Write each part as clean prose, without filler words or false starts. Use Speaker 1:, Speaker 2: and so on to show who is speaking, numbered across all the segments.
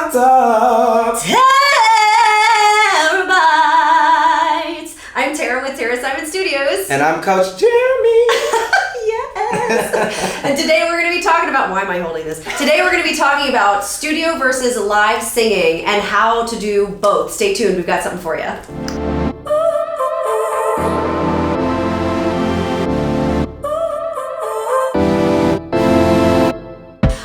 Speaker 1: What's up?
Speaker 2: Terabytes! I'm Tara with Tara Simon Studios.
Speaker 1: And I'm Coach Jeremy.
Speaker 2: Yes! And today we're going to be talking about, why am I holding this? Today we're going to be talking about studio versus live singing and how to do both. Stay tuned, we've got something for you.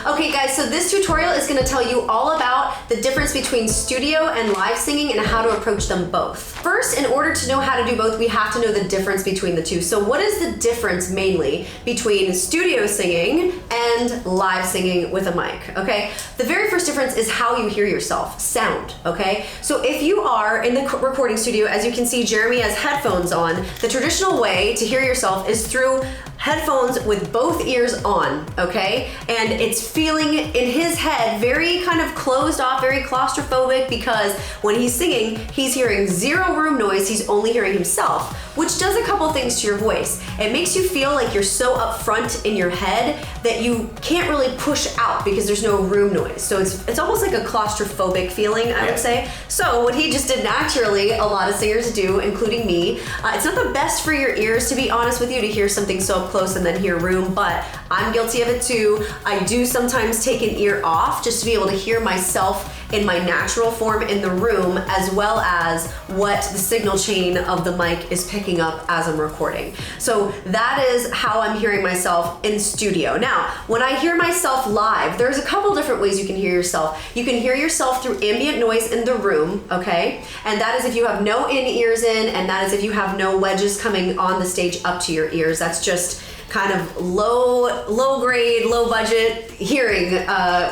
Speaker 2: Okay guys, so this tutorial is going to tell you all about the difference between studio and live singing and how to approach them both. First, in order to know how to do both, we have to know the difference between the two. So what is the difference mainly between studio singing and live singing with a mic, okay? The very first difference is how you hear yourself, sound, okay? So if you are in the recording studio, as you can see, Jeremy has headphones on. The traditional way to hear yourself is through headphones with both ears on, okay? And it's feeling in his head very kind of closed off, very claustrophobic, because when he's singing, he's hearing zero room noise, he's only hearing himself, which does a couple things to your voice. It makes you feel like you're so up front in your head that you can't really push out because there's no room noise. So it's almost like a claustrophobic feeling, I would say. So what he just did naturally, a lot of singers do, including me, it's not the best for your ears, to be honest with you, to hear something so close and then hear room, but I'm guilty of it too. I do sometimes take an ear off just to be able to hear myself in my natural form in the room, as well as what the signal chain of the mic is picking up as I'm recording. So that is how I'm hearing myself in studio. Now, when I hear myself live, there's a couple different ways you can hear yourself. You can hear yourself through ambient noise in the room, okay? And that is if you have no in-ears in, and that is if you have no wedges coming on the stage up to your ears. That's just kind of low grade, low budget hearing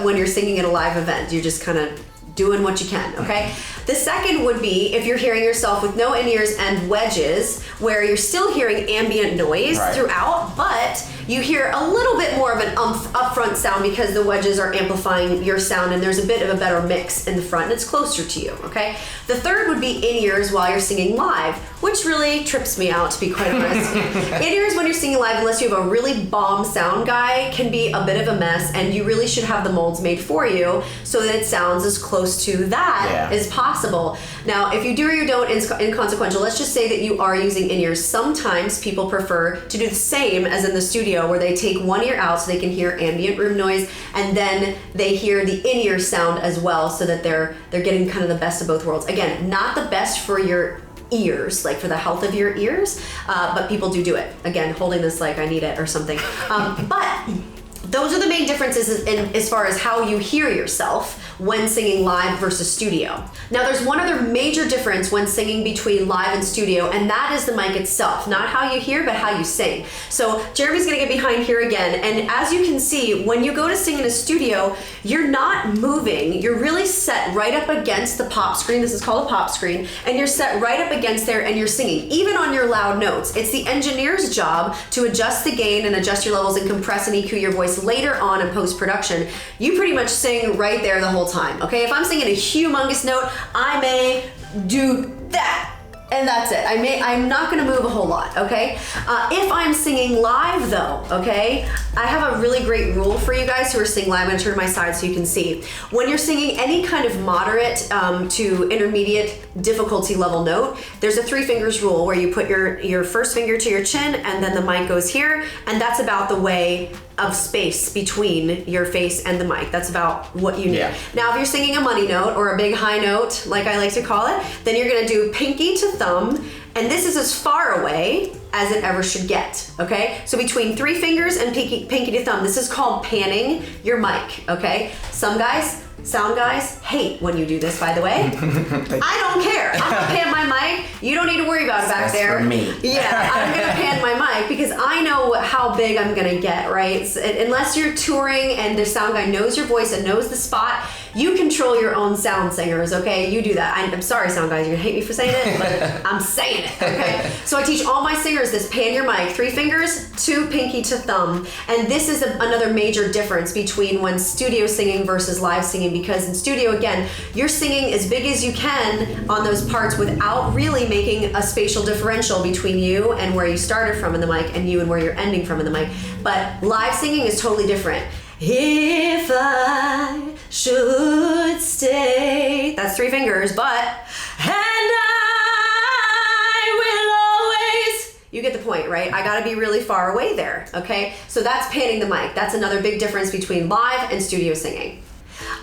Speaker 2: when you're singing at a live event. You're just kind of doing what you can, okay? The second would be if you're hearing yourself with no in-ears and wedges, where you're still hearing ambient noise throughout, but you hear a little bit more of an upfront sound because the wedges are amplifying your sound and there's a bit of a better mix in the front and it's closer to you, okay? The third would be in-ears while you're singing live, which really trips me out, to be quite honest. In-ears when you're singing live, unless you have a really bomb sound guy, can be a bit of a mess, and you really should have the molds made for you so that it sounds as close to that as possible. Now, if you do or you don't, inconsequential, let's just say that you are using in-ears. Sometimes people prefer to do the same as in the studio, where they take one ear out so they can hear ambient room noise, and then they hear the in-ear sound as well, so that they're getting kind of the best of both worlds. Again, not the best for your ears, like for the health of your ears, but people do it. Again, holding this like I need it or something. But those are the main differences as far as how you hear yourself when singing live versus studio. Now there's one other major difference when singing between live and studio, and that is the mic itself. Not how you hear, but how you sing. So Jeremy's gonna get behind here again, and as you can see, when you go to sing in a studio, you're not moving. You're really set right up against the pop screen. This is called a pop screen, and you're set right up against there and you're singing, even on your loud notes. It's the engineer's job to adjust the gain and adjust your levels and compress and EQ your voice later on in post-production. You pretty much sing right there the whole time, okay? If I'm singing a humongous note, I may do that, and that's it. I'm not gonna move a whole lot, okay? If I'm singing live though, okay, I have a really great rule for you guys who are singing live. I'm gonna turn to my side so you can see. When you're singing any kind of moderate to intermediate difficulty level note, there's a 3 fingers rule where you put your first finger to your chin and then the mic goes here, and that's about the way of space between your face and the mic. That's about what you need. Yeah. Now, if you're singing a money note or a big high note, like I like to call it, then you're gonna do pinky to thumb, and this is as far away as it ever should get, okay? So between 3 fingers and pinky to thumb, this is called panning your mic, okay? Some guys, sound guys, hate when you do this, by the way. I don't care. I'm gonna pan my mic. You don't need to worry about it back there.
Speaker 1: For me.
Speaker 2: Yeah, I'm gonna pan my mic because I know how big I'm gonna get, right? So, unless you're touring and the sound guy knows your voice and knows the spot, you control your own sound singers, okay? You do that. I'm sorry, sound guys, you're gonna hate me for saying it, but I'm saying it, okay? So I teach all my singers this: pan your mic, 3 fingers, 2 pinky to thumb. And this is another major difference between when studio singing versus live singing, because in studio, again, you're singing as big as you can on those parts without really making a spatial differential between you and where you started from in the mic and you and where you're ending from in the mic. But live singing is totally different. If I should stay that's 3 fingers, but, and I will always, you get the point, right? I gotta be really far away there, okay? So that's panning the mic. That's another big difference between live and studio singing.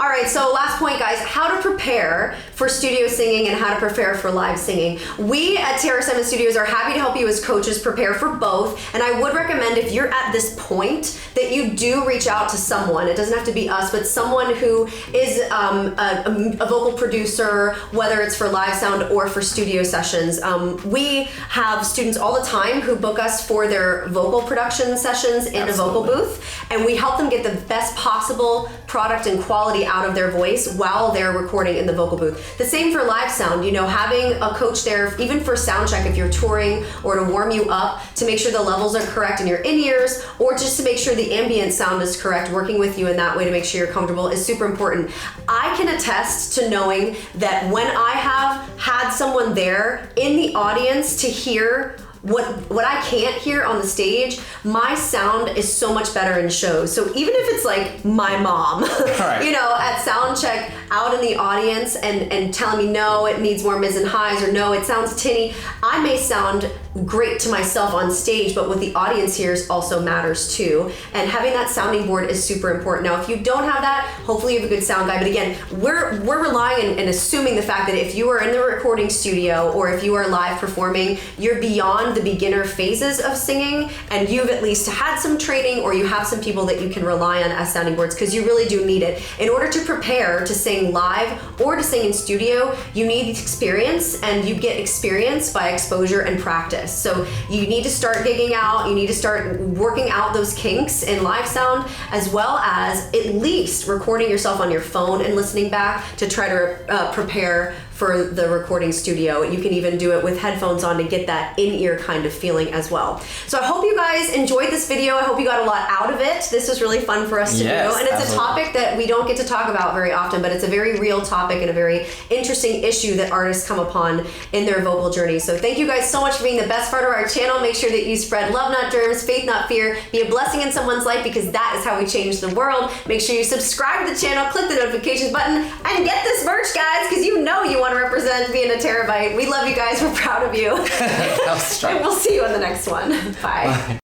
Speaker 2: All right, so last point, guys, how to prepare for studio singing and how to prepare for live singing. We at Terra 7 Studios are happy to help you as coaches prepare for both, and I would recommend if you're at this point that you do reach out to someone. It doesn't have to be us, but someone who is a vocal producer, whether it's for live sound or for studio sessions. We have students all the time who book us for their vocal production sessions in a vocal booth, and we help them get the best possible product and quality out of their voice while they're recording in the vocal booth. The same for live sound, you know, having a coach there, even for sound check if you're touring or to warm you up, to make sure the levels are correct in your in-ears, or just to make sure the ambient sound is correct, working with you in that way to make sure you're comfortable is super important. I can attest to knowing that when I have had someone there in the audience to hear what I can't hear on the stage, my sound is so much better in shows. So even if it's like my mom,
Speaker 3: Right.
Speaker 2: you know, at sound check out in the audience and telling me, no, it needs more mids and highs, or no, it sounds tinny, I may sound great to myself on stage, but what the audience hears also matters too. And having that sounding board is super important. Now, if you don't have that, hopefully you have a good sound guy. But again, we're relying and assuming the fact that if you are in the recording studio or if you are live performing, you're beyond the beginner phases of singing, and you've at least had some training, or you have some people that you can rely on as sounding boards, because you really do need it. In order to prepare to sing live or to sing in studio, you need experience, and you get experience by exposure and practice. So you need to start gigging out, you need to start working out those kinks in live sound, as well as at least recording yourself on your phone and listening back to try to prepare for the recording studio. You can even do it with headphones on to get that in-ear kind of feeling as well. So I hope you guys enjoyed this video. I hope you got a lot out of it. This was really fun for us to do. And it's
Speaker 3: absolutely.
Speaker 2: a topic that we don't get to talk about very often, but it's a very real topic and a very interesting issue that artists come upon in their vocal journey. So thank you guys so much for being the best part of our channel. Make sure that you spread love, not germs, faith, not fear. Be a blessing in someone's life, because that is how we change the world. Make sure you subscribe to the channel, click the notifications button, and get this merch, guys, because you know you want to represent being a terabyte. We love you guys. We're proud of you.
Speaker 3: That was strong.
Speaker 2: And we'll see you on the next one. Bye.